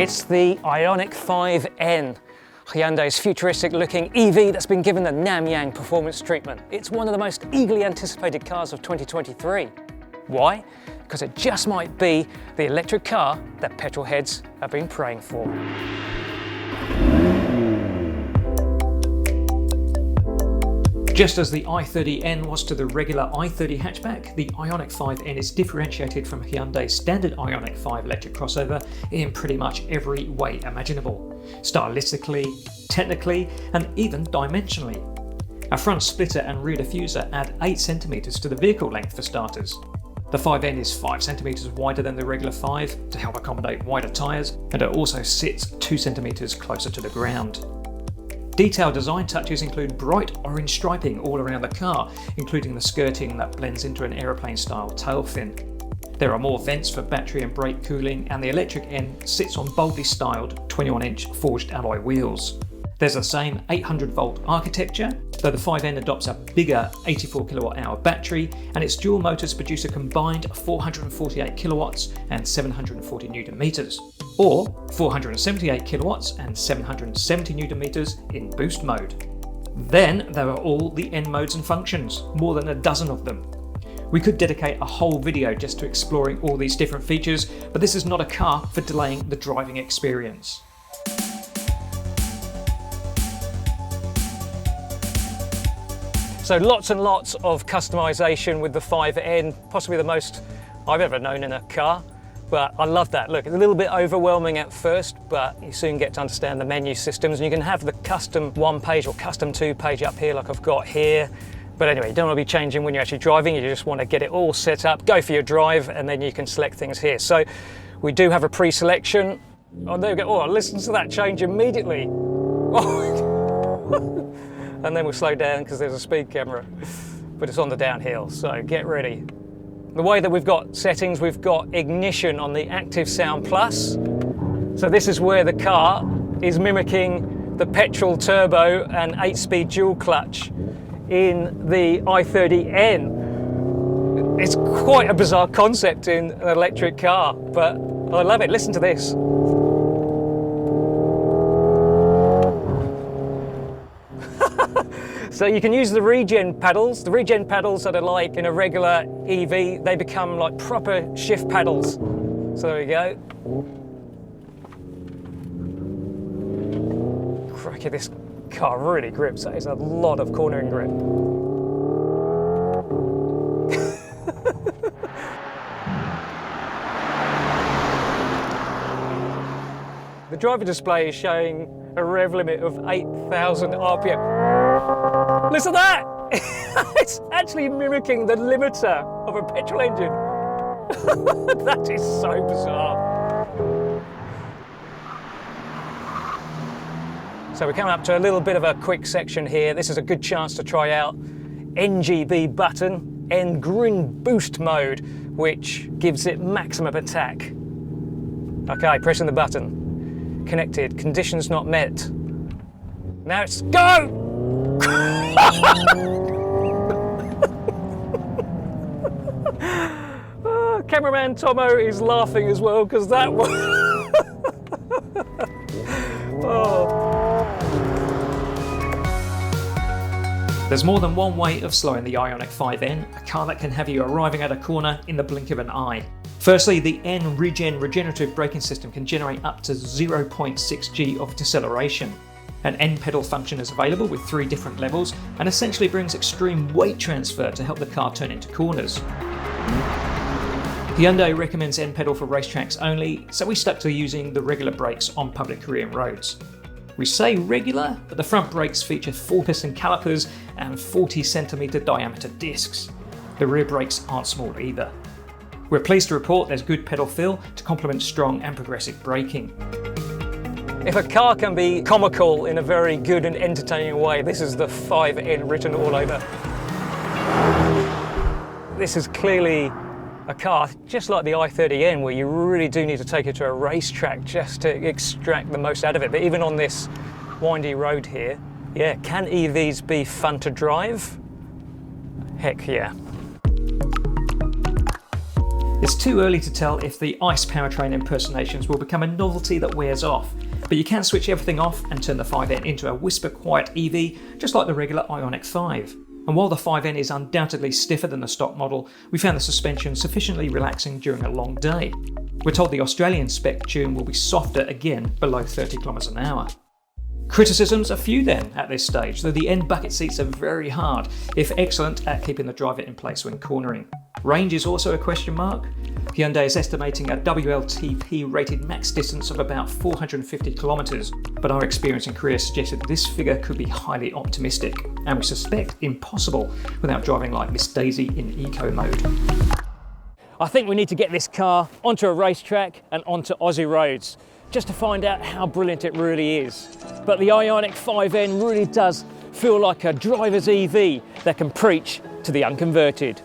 It's the Ioniq 5N, Hyundai's futuristic-looking EV that's been given the Namyang performance treatment. It's one of the most eagerly anticipated cars of 2023. Why? Because it just might be the electric car that petrol heads have been praying for. Just as the i30N was to the regular i30 hatchback, the Ioniq 5N is differentiated from Hyundai's standard Ioniq 5 electric crossover in pretty much every way imaginable. Stylistically, technically, and even dimensionally. A front splitter and rear diffuser add 8 cm to the vehicle length for starters. The 5N is 5 cm wider than the regular 5 to help accommodate wider tyres, and it also sits 2 cm closer to the ground. Detailed design touches include bright orange striping all around the car, including the skirting that blends into an aeroplane-style tail fin. There are more vents for battery and brake cooling, and the electric N sits on boldly styled 21-inch forged alloy wheels. There's the same 800-volt architecture, though the 5N adopts a bigger 84 kWh battery, and its dual motors produce a combined 448 kilowatts and 740 Newton meters, or 478 kilowatts and 770 Newton meters in boost mode. Then there are all the N modes and functions, more than a dozen of them. We could dedicate a whole video just to exploring all these different features, but this is not a car for delaying the driving experience. So lots and lots of customization with the 5N, possibly the most I've ever known in a car. But I love that. Look, it's a little bit overwhelming at first, but you soon get to understand the menu systems, and you can have the custom 1 page or custom 2 page up here like I've got here. But anyway, you don't want to be changing when you're actually driving, you just want to get it all set up, go for your drive, and then you can select things here. So we do have a pre-selection. Oh, there we go. Oh, listen to that change immediately. Oh. And then we'll slow down because there's a speed camera, but it's on the downhill, so get ready. The way that we've got settings, we've got ignition on the Active Sound Plus. So this is where the car is mimicking the petrol turbo and 8-speed dual clutch in the i30N. It's quite a bizarre concept in an electric car, but I love it. Listen to this. So you can use the regen pedals. The regen pedals that are like in a regular EV, they become like proper shift pedals. So there we go. Crikey, this car really grips. That is a lot of cornering grip. The driver display is showing a rev limit of 8,000 RPM. Listen to that! It's actually mimicking the limiter of a petrol engine. That is so bizarre. So we're coming up to a little bit of a quick section here. This is a good chance to try out NGB button and Grin boost mode, which gives it maximum attack. Okay, pressing the button. Connected, conditions not met. Now it's go! Cameraman Tomo is laughing as well because that one. Oh. There's more than one way of slowing the Ioniq 5N, a car that can have you arriving at a corner in the blink of an eye. Firstly, the N Regen regenerative braking system can generate up to 0.6 G of deceleration. An N pedal function is available with 3 different levels and essentially brings extreme weight transfer to help the car turn into corners. Hyundai recommends N pedal for racetracks only, so we stuck to using the regular brakes on public Korean roads. We say regular, but the front brakes feature 4-piston calipers and 40 cm diameter discs. The rear brakes aren't small either. We're pleased to report there's good pedal feel to complement strong and progressive braking. If a car can be comical in a very good and entertaining way, this is the 5N written all over. This is clearly a car, just like the i30N, where you really do need to take it to a racetrack just to extract the most out of it. But even on this windy road here, yeah, can EVs be fun to drive? Heck yeah. It's too early to tell if the ICE powertrain impersonations will become a novelty that wears off, but you can switch everything off and turn the 5N into a whisper quiet EV, just like the regular Ioniq 5. And while the 5N is undoubtedly stiffer than the stock model, we found the suspension sufficiently relaxing during a long day. We're told the Australian spec tune will be softer again below 30 km an hour. Criticisms are few then at this stage, though the end bucket seats are very hard, if excellent at keeping the driver in place when cornering. Range is also a question mark. Hyundai is estimating a WLTP rated max distance of about 450 kilometres, but our experience in Korea suggested this figure could be highly optimistic, and we suspect impossible without driving like Miss Daisy in eco mode. I think we need to get this car onto a racetrack and onto Aussie roads, just to find out how brilliant it really is. But the Ioniq 5N really does feel like a driver's EV that can preach to the unconverted.